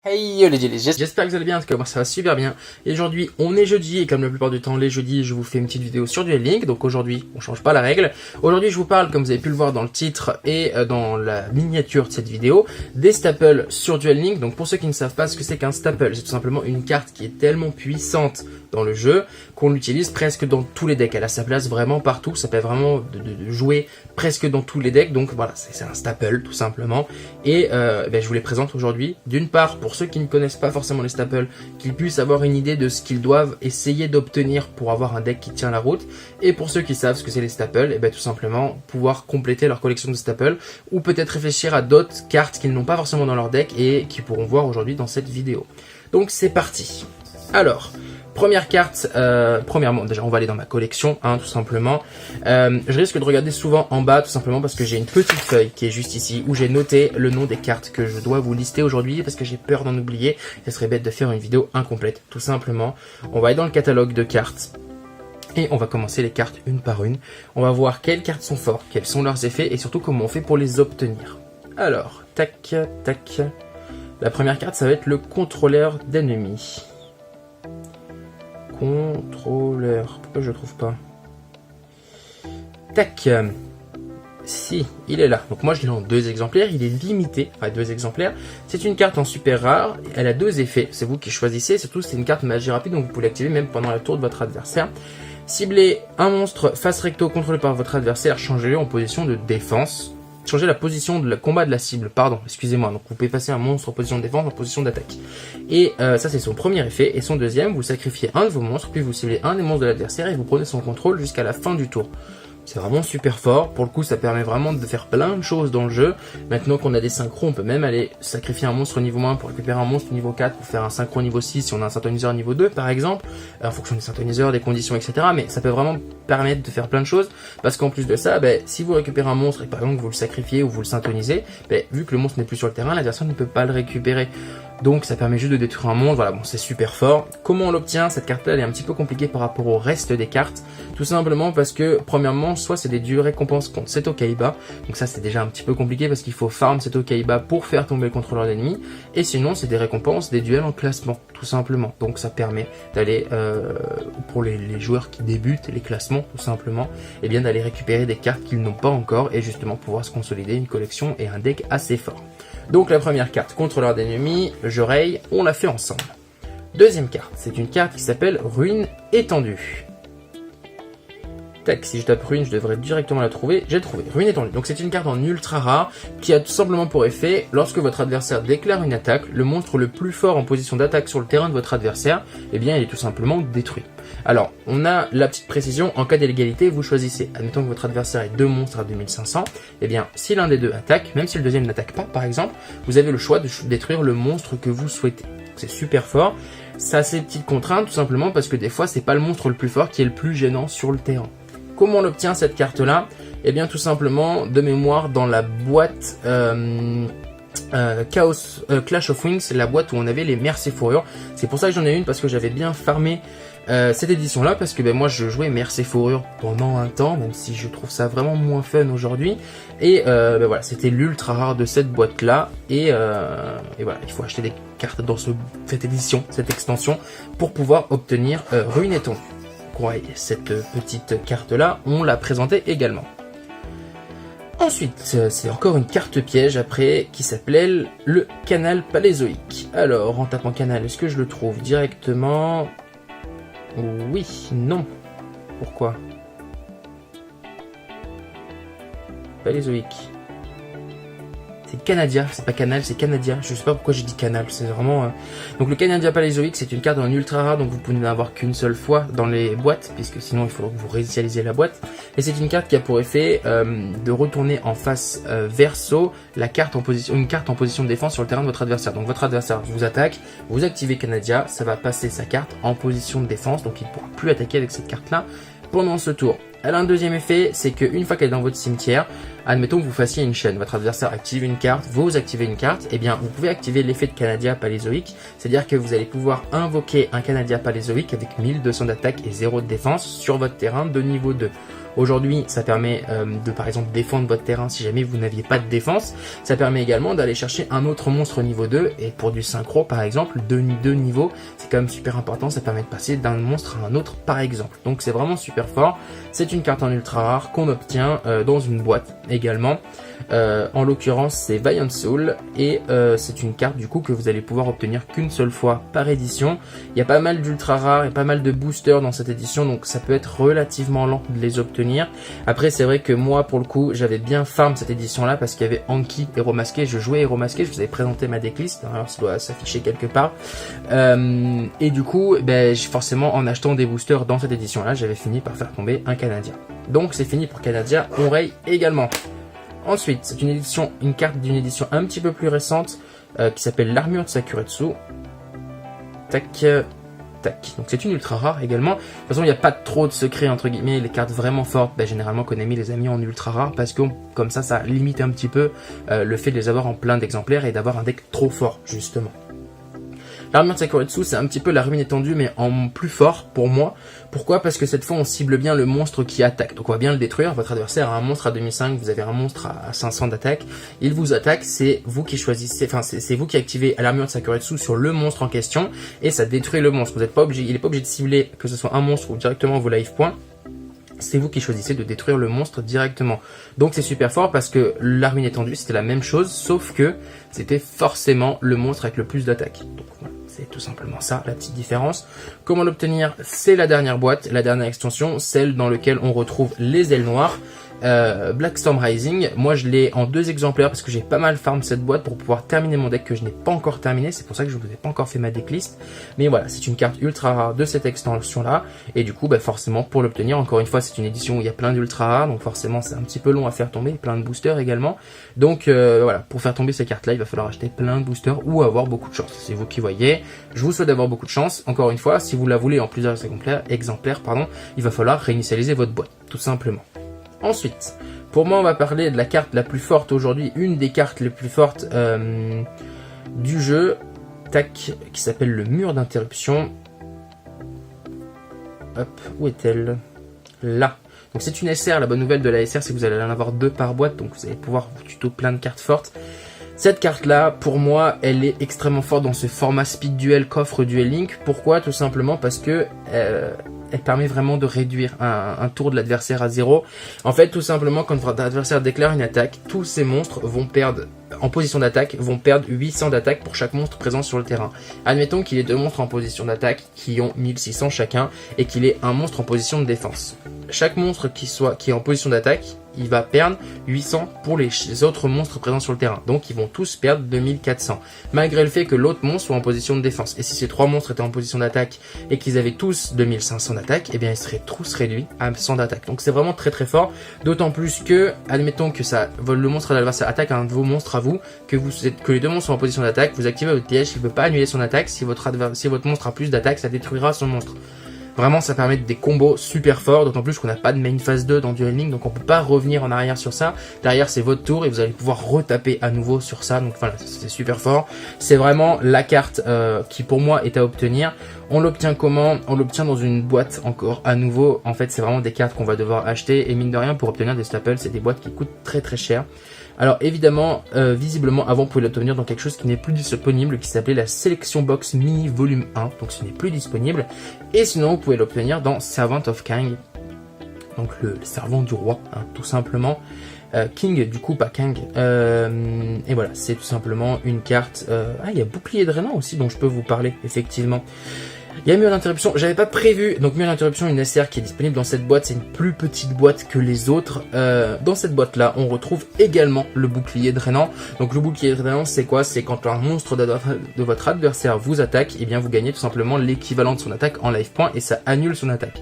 Hey yo les GLG, j'espère que vous allez bien, en tout cas moi ça va super bien. Et aujourd'hui on est jeudi et comme la plupart du temps les jeudis je vous fais une petite vidéo sur Duel Link. Donc aujourd'hui on change pas la règle. Aujourd'hui je vous parle, comme vous avez pu le voir dans le titre et dans la miniature de cette vidéo, des staples sur Duel Link. Donc pour ceux qui ne savent pas ce que c'est qu'un staple, c'est tout simplement une carte qui est tellement puissante dans le jeu qu'on l'utilise presque dans tous les decks. Elle a sa place vraiment partout, ça permet vraiment de jouer presque dans tous les decks. Donc voilà, c'est un staple tout simplement. Et je vous les présente aujourd'hui, d'une part pour ceux qui ne connaissent pas forcément les staples, qu'ils puissent avoir une idée de ce qu'ils doivent essayer d'obtenir pour avoir un deck qui tient la route, et pour ceux qui savent ce que c'est les staples, et tout simplement pouvoir compléter leur collection de staples, ou peut-être réfléchir à d'autres cartes qu'ils n'ont pas forcément dans leur deck et qui pourront voir aujourd'hui dans cette vidéo. Donc c'est parti. Alors, première carte, premièrement, déjà on va aller dans ma collection, tout simplement. Je risque de regarder souvent en bas, tout simplement parce que j'ai une petite feuille qui est juste ici, où j'ai noté le nom des cartes que je dois vous lister aujourd'hui, parce que j'ai peur d'en oublier. Ce serait bête de faire une vidéo incomplète, tout simplement. On va aller dans le catalogue de cartes. Et on va commencer les cartes une par une. On va voir quelles cartes sont fortes, quels sont leurs effets, et surtout comment on fait pour les obtenir. Alors, tac, tac. La première carte, ça va être le contrôleur d'ennemis. Contrôleur. Pourquoi je le trouve pas? Tac. Si, il est là. Donc moi je l'ai en 2 exemplaires. Il est limité à 2 exemplaires. C'est une carte en super rare. Elle a 2 effets. C'est vous qui choisissez. Surtout c'est une carte magie rapide. Donc vous pouvez l'activer même pendant la tour de votre adversaire. Ciblez un monstre face recto contrôlé par votre adversaire. Changez-le en position de défense. Changer la position de combat de la cible, pardon, excusez-moi. Donc vous pouvez passer un monstre en position de défense en position d'attaque. Et ça c'est son premier effet. Et son deuxième, vous sacrifiez un de vos monstres, puis vous ciblez un des monstres de l'adversaire et vous prenez son contrôle jusqu'à la fin du tour. C'est vraiment super fort. Pour le coup, ça permet vraiment de faire plein de choses dans le jeu. Maintenant qu'on a des synchros, on peut même aller sacrifier un monstre au niveau 1 pour récupérer un monstre au niveau 4 pour faire un synchro niveau 6 si on a un synthoniseur niveau 2 par exemple, en fonction des synthoniseurs, des conditions, etc. Mais ça peut vraiment permettre de faire plein de choses parce qu'en plus de ça, si vous récupérez un monstre et par exemple vous le sacrifiez ou vous le synthonisez, vu que le monstre n'est plus sur le terrain, l'adversaire ne peut pas le récupérer. Donc ça permet juste de détruire un monstre, voilà, bon c'est super fort. Comment on l'obtient? Cette carte là elle est un petit peu compliquée par rapport au reste des cartes, tout simplement parce que premièrement, soit c'est des dieux récompenses contre Seto Kaiba, donc ça c'est déjà un petit peu compliqué parce qu'il faut farm Seto Kaiba pour faire tomber le contrôleur d'ennemi, et sinon c'est des récompenses des duels en classement, tout simplement. Donc ça permet d'aller, pour les joueurs qui débutent les classements, tout simplement, et bien d'aller récupérer des cartes qu'ils n'ont pas encore et justement pouvoir se consolider une collection et un deck assez fort. Donc la première carte, contrôleur d'ennemis, je raye, on l'a fait ensemble. Deuxième carte, c'est une carte qui s'appelle Ruine étendue. Tac, si je tape Ruine, je devrais directement la trouver. J'ai trouvé, Ruine étendue. Donc c'est une carte en ultra rare qui a tout simplement pour effet, lorsque votre adversaire déclare une attaque, le monstre le plus fort en position d'attaque sur le terrain de votre adversaire, il est tout simplement détruit. Alors, on a la petite précision, en cas d'égalité, vous choisissez. Admettons que votre adversaire ait 2 monstres à 2500, si l'un des deux attaque, même si le deuxième n'attaque pas par exemple, vous avez le choix de détruire le monstre que vous souhaitez. C'est super fort. Ça a ses petites contraintes tout simplement parce que des fois c'est pas le monstre le plus fort qui est le plus gênant sur le terrain. Comment on obtient cette carte là? Tout simplement de mémoire dans la boîte Clash of Wings, la boîte où on avait les Mercy Fourrure. C'est pour ça que j'en ai une, parce que j'avais bien farmé cette édition là, parce que moi je jouais Mercy Fourrure pendant un temps, même si je trouve ça vraiment moins fun aujourd'hui. Et voilà, c'était l'ultra rare de cette boîte là, et voilà, il faut acheter des cartes dans cette édition, cette extension, pour pouvoir obtenir Ruine étendue. Ouais, cette petite carte là, on l'a présentée également. Ensuite, c'est encore une carte piège après qui s'appelait le canal paléozoïque. Alors, en tapant canal, est-ce que je le trouve directement? Oui, non. Pourquoi? Paléozoïque. C'est Canadia, c'est pas Canal, c'est Canadia. Je sais pas pourquoi j'ai dit Canal, c'est vraiment... Donc le Canadia paléozoïque, c'est une carte en ultra rare, donc vous pouvez n'en avoir qu'une seule fois dans les boîtes, puisque sinon il faudra que vous réinitialisez la boîte. Et c'est une carte qui a pour effet de retourner en face verso une carte en position de défense sur le terrain de votre adversaire. Donc votre adversaire vous attaque, vous activez Canadia, ça va passer sa carte en position de défense, donc il ne pourra plus attaquer avec cette carte-là pendant ce tour. Elle a un deuxième effet, c'est qu'une fois qu'elle est dans votre cimetière, Admettons que vous fassiez une chaîne, votre adversaire active une carte, vous activez une carte, et bien vous pouvez activer l'effet de Canadia Palézoïque, c'est-à-dire que vous allez pouvoir invoquer un Canadia Palézoïque avec 1200 d'attaque et 0 de défense sur votre terrain de niveau 2. Aujourd'hui, ça permet de par exemple défendre votre terrain si jamais vous n'aviez pas de défense. Ça permet également d'aller chercher un autre monstre niveau 2 et pour du synchro par exemple, deux niveaux, c'est quand même super important, ça permet de passer d'un monstre à un autre par exemple. Donc c'est vraiment super fort. C'est une carte en ultra rare qu'on obtient dans une boîte également. En l'occurrence c'est Valiant Soul et c'est une carte du coup que vous allez pouvoir obtenir qu'une seule fois par édition. Il y a pas mal d'ultra rares et pas mal de boosters dans cette édition, donc ça peut être relativement lent de les obtenir. Après c'est vrai que moi pour le coup j'avais bien farm cette édition là parce qu'il y avait Anki Héros Masqué, je jouais Héros Masqué, je vous avais présenté ma decklist, alors ça doit s'afficher quelque part, et du coup forcément en achetant des boosters dans cette édition là j'avais fini par faire tomber un Canadien. Donc c'est fini pour Canadia, on raye également. Ensuite, c'est une carte d'une édition un petit peu plus récente qui s'appelle l'Armure de Sakuretsu. Tac, tac. Donc c'est une ultra rare également. De toute façon, il n'y a pas trop de secrets entre guillemets. Les cartes vraiment fortes, généralement Konami les a mis en ultra rare parce que comme ça limite un petit peu le fait de les avoir en plein d'exemplaires et d'avoir un deck trop fort justement. L'armure de Sakuretsu, c'est un petit peu la ruine étendue, mais en plus fort pour moi. Pourquoi? Parce que cette fois, on cible bien le monstre qui attaque. Donc on va bien le détruire. Votre adversaire a un monstre à 2005, vous avez un monstre à 500 d'attaque. Il vous attaque, c'est vous qui choisissez, enfin c'est vous qui activez l'armure de Sakuretsu sur le monstre en question, et ça détruit le monstre. Vous n'êtes pas obligé, il n'est pas obligé de cibler que ce soit un monstre ou directement vos life points. C'est vous qui choisissez de détruire le monstre directement. Donc c'est super fort parce que la ruine étendue c'était la même chose, sauf que c'était forcément le monstre avec le plus d'attaque. Donc voilà, c'est tout simplement ça la petite différence. Comment l'obtenir? C'est la dernière boîte, la dernière extension, celle dans laquelle on retrouve les ailes noires. Black Storm Rising, moi je l'ai en 2 exemplaires parce que j'ai pas mal farm cette boîte pour pouvoir terminer mon deck que je n'ai pas encore terminé, c'est pour ça que je ne vous ai pas encore fait ma decklist, mais voilà, c'est une carte ultra rare de cette extension là, et du coup forcément pour l'obtenir, encore une fois c'est une édition où il y a plein d'ultra rares, donc forcément c'est un petit peu long à faire tomber, plein de boosters également, donc voilà, pour faire tomber ces cartes là il va falloir acheter plein de boosters ou avoir beaucoup de chance, c'est vous qui voyez. Je vous souhaite d'avoir beaucoup de chance, encore une fois, si vous la voulez en plusieurs exemplaires, il va falloir réinitialiser votre boîte, tout simplement. Ensuite, pour moi on va parler de la carte la plus forte aujourd'hui, une des cartes les plus fortes du jeu, tac, qui s'appelle le mur d'interruption. Hop, où est-elle? Là. Donc c'est une SR, la bonne nouvelle de la SR c'est que vous allez en avoir 2 par boîte, donc vous allez pouvoir vous tuto plein de cartes fortes. Cette carte là, pour moi, elle est extrêmement forte dans ce format speed duel, coffre duel link. Pourquoi? Tout simplement parce que elle permet vraiment de réduire un tour de l'adversaire à 0. En fait, tout simplement, quand votre adversaire déclare une attaque, tous ces monstres vont perdre, en position d'attaque, vont perdre 800 d'attaque pour chaque monstre présent sur le terrain. Admettons qu'il y ait 2 monstres en position d'attaque qui ont 1600 chacun et qu'il ait un monstre en position de défense. Chaque monstre qui est en position d'attaque, il va perdre 800 pour les autres monstres présents sur le terrain. Donc ils vont tous perdre 2400. Malgré le fait que l'autre monstre soit en position de défense. Et si ces 3 monstres étaient en position d'attaque et qu'ils avaient tous 2500 d'attaque, eh bien ils seraient tous réduits à 100 d'attaque. Donc c'est vraiment très très fort. D'autant plus que, admettons que le monstre de l'adversaire attaque un de vos monstres à vous, que les 2 monstres sont en position d'attaque, vous activez votre piège, il ne peut pas annuler son attaque. Si votre monstre a plus d'attaque, ça détruira son monstre. Vraiment, ça permet des combos super forts, d'autant plus qu'on n'a pas de main phase 2 dans Duel Link, donc on peut pas revenir en arrière sur ça. Derrière, c'est votre tour et vous allez pouvoir retaper à nouveau sur ça, donc voilà, c'est super fort. C'est vraiment la carte qui pour moi est à obtenir. On l'obtient comment? On l'obtient dans une boîte encore à nouveau. En fait, c'est vraiment des cartes qu'on va devoir acheter et mine de rien, pour obtenir des staples, c'est des boîtes qui coûtent très très cher. Alors évidemment, visiblement, avant, vous pouvez l'obtenir dans quelque chose qui n'est plus disponible, qui s'appelait la Selection Box Mini Volume 1, donc ce n'est plus disponible. Et sinon, vous pouvez l'obtenir dans Servant of Kang, donc le servant du roi, hein, tout simplement. King, du coup, pas Kang. Et voilà, c'est tout simplement une carte... il y a Bouclier Drainant aussi, dont je peux vous parler, effectivement. Il y a Mur d'interruption, j'avais pas prévu, donc Mur d'interruption, une SR qui est disponible dans cette boîte, c'est une plus petite boîte que les autres. Dans cette boîte là, on retrouve également le bouclier drainant. Donc le bouclier drainant, c'est quoi? C'est quand un monstre de votre adversaire vous attaque, et bien vous gagnez tout simplement l'équivalent de son attaque en life points et ça annule son attaque.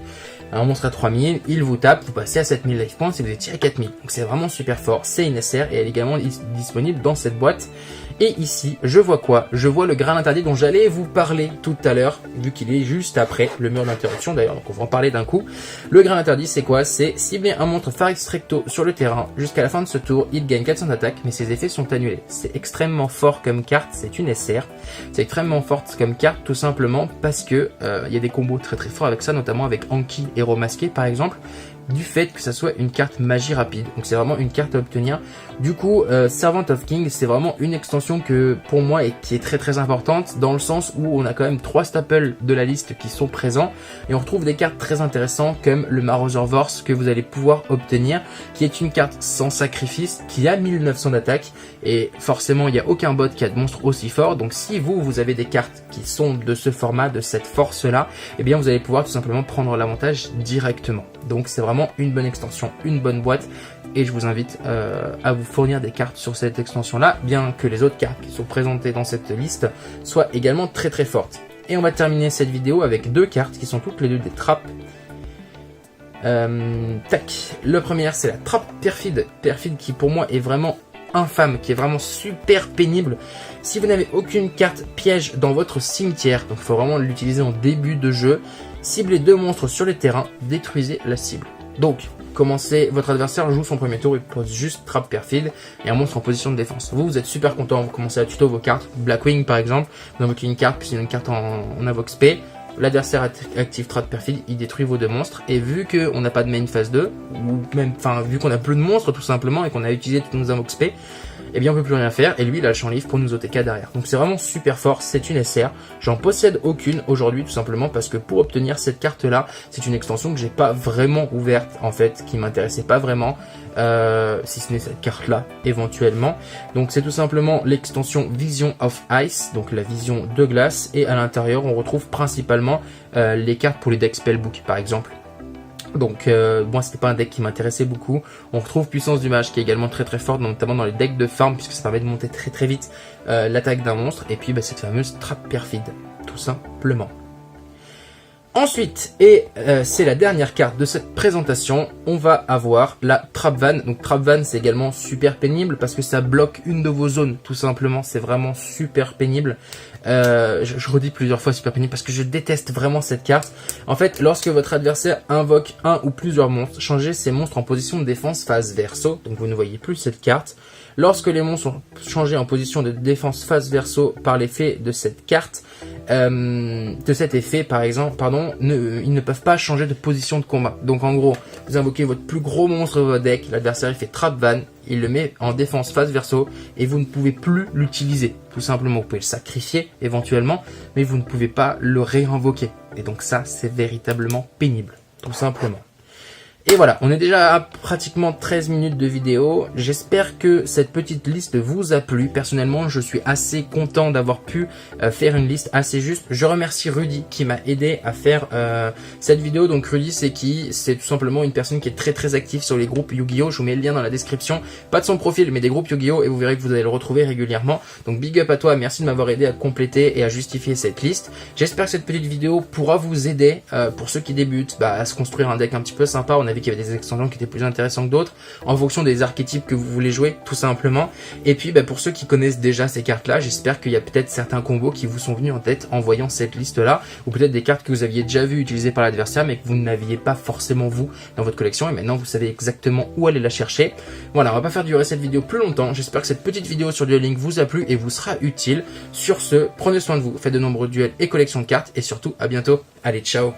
Un monstre à 3000, il vous tape, vous passez à 7000 life points si vous étiez à 4000. Donc c'est vraiment super fort, c'est une SR et elle est également disponible dans cette boîte. Et ici, je vois quoi? Je vois le Graal interdit dont j'allais vous parler tout à l'heure, vu qu'il est juste après le mur d'interruption d'ailleurs, donc on va en parler d'un coup. Le Graal interdit, c'est quoi? C'est cibler un monstre Faris Recto sur le terrain. Jusqu'à la fin de ce tour, il gagne 400 d'attaque, mais ses effets sont annulés. C'est extrêmement fort comme carte, c'est une SR. C'est extrêmement forte comme carte, tout simplement parce que il y a des combos très forts avec ça, notamment avec Anki, héros masqué par exemple, du fait que ça soit une carte magie rapide. Donc c'est vraiment une carte à obtenir. Du coup, Servant of King, c'est vraiment une extension que pour moi qui est très importante, dans le sens où on a quand même 3 staples de la liste qui sont présents et on retrouve des cartes très intéressantes comme le Marauder Vorse que vous allez pouvoir obtenir, qui est une carte sans sacrifice, qui a 1900 d'attaque et forcément il n'y a aucun bot qui a de monstre aussi fort. Donc si vous avez des cartes qui sont de ce format, de cette force là, eh bien vous allez pouvoir tout simplement prendre l'avantage directement. Donc c'est vraiment une bonne extension, une bonne boîte, et je vous invite à vous fournir des cartes sur cette extension là, bien que les autres cartes qui sont présentées dans cette liste soient également très fortes. Et on va terminer cette vidéo avec 2 cartes qui sont toutes les deux des trappes. Le premier, c'est la trappe perfide qui pour moi est vraiment infâme, qui est vraiment super pénible. Si vous n'avez aucune carte piège dans votre cimetière, donc il faut vraiment l'utiliser en début de jeu, ciblez 2 monstres sur les terrains, détruisez la cible. Donc, votre adversaire joue son premier tour, il pose juste trappe perfide et un monstre en position de défense. Vous êtes super content, vous commencez à tuto vos cartes. Blackwing par exemple, vous invoquez une carte, puis c'est une carte en invoque spé. L'adversaire active trappe perfide, il détruit vos 2 monstres. Et vu qu'on n'a pas de main phase 2, ou même, vu qu'on a plus de monstres tout simplement et qu'on a utilisé toutes nos invoques spé, eh bien on peut plus rien faire et lui il a le champ libre pour nous OTK derrière. Donc c'est vraiment super fort, c'est une SR. J'en possède aucune aujourd'hui tout simplement parce que pour obtenir cette carte là, c'est une extension que j'ai pas vraiment ouverte en fait, qui m'intéressait pas vraiment, si ce n'est cette carte là éventuellement. Donc c'est tout simplement l'extension Vision of Ice, donc la vision de glace, et à l'intérieur on retrouve principalement les cartes pour les decks Spellbook par exemple. Donc moi c'était pas un deck qui m'intéressait beaucoup. On retrouve Puissance du Mage qui est également très forte, notamment dans les decks de farm, puisque ça permet de monter très vite l'attaque d'un monstre. Et puis cette fameuse trappe perfide, tout simplement. Ensuite, et c'est la dernière carte de cette présentation, on va avoir la Trap Van. Donc Trap Van c'est également super pénible parce que ça bloque une de vos zones, tout simplement. C'est vraiment super pénible. Je redis plusieurs fois super pénible parce que je déteste vraiment cette carte. En fait, lorsque votre adversaire invoque un ou plusieurs monstres, changez ces monstres en position de défense face verso. Donc vous ne voyez plus cette carte. Lorsque les monstres sont changés en position de défense face verso par l'effet de cette carte, de cet effet par exemple, ils ne peuvent pas changer de position de combat. Donc en gros, vous invoquez votre plus gros monstre de votre deck, l'adversaire il fait Trap Van, il le met en défense face verso et vous ne pouvez plus l'utiliser. Tout simplement, vous pouvez le sacrifier éventuellement, mais vous ne pouvez pas le réinvoquer. Et donc ça, c'est véritablement pénible, tout simplement. Et voilà, on est déjà à pratiquement 13 minutes de vidéo. J'espère que cette petite liste vous a plu. Personnellement, je suis assez content d'avoir pu faire une liste assez juste. Je remercie Rudy qui m'a aidé à faire cette vidéo. Donc Rudy, c'est qui? C'est tout simplement une personne qui est très active sur les groupes Yu-Gi-Oh! Je vous mets le lien dans la description. Pas de son profil, mais des groupes Yu-Gi-Oh! Et vous verrez que vous allez le retrouver régulièrement. Donc big up à toi, merci de m'avoir aidé à compléter et à justifier cette liste. J'espère que cette petite vidéo pourra vous aider, pour ceux qui débutent, à se construire un deck un petit peu sympa. On a vu qu'il y avait des extensions qui étaient plus intéressantes que d'autres en fonction des archétypes que vous voulez jouer, tout simplement. Et puis pour ceux qui connaissent déjà ces cartes là, j'espère qu'il y a peut-être certains combos qui vous sont venus en tête en voyant cette liste là, ou peut-être des cartes que vous aviez déjà vues utilisées par l'adversaire mais que vous n'aviez pas forcément vous dans votre collection, et maintenant vous savez exactement où aller la chercher. Voilà, on va pas faire durer cette vidéo plus longtemps. J'espère que cette petite vidéo sur Duel Link vous a plu et vous sera utile. Sur ce, prenez soin de vous, faites de nombreux duels et collections de cartes, et surtout à bientôt. Allez, ciao.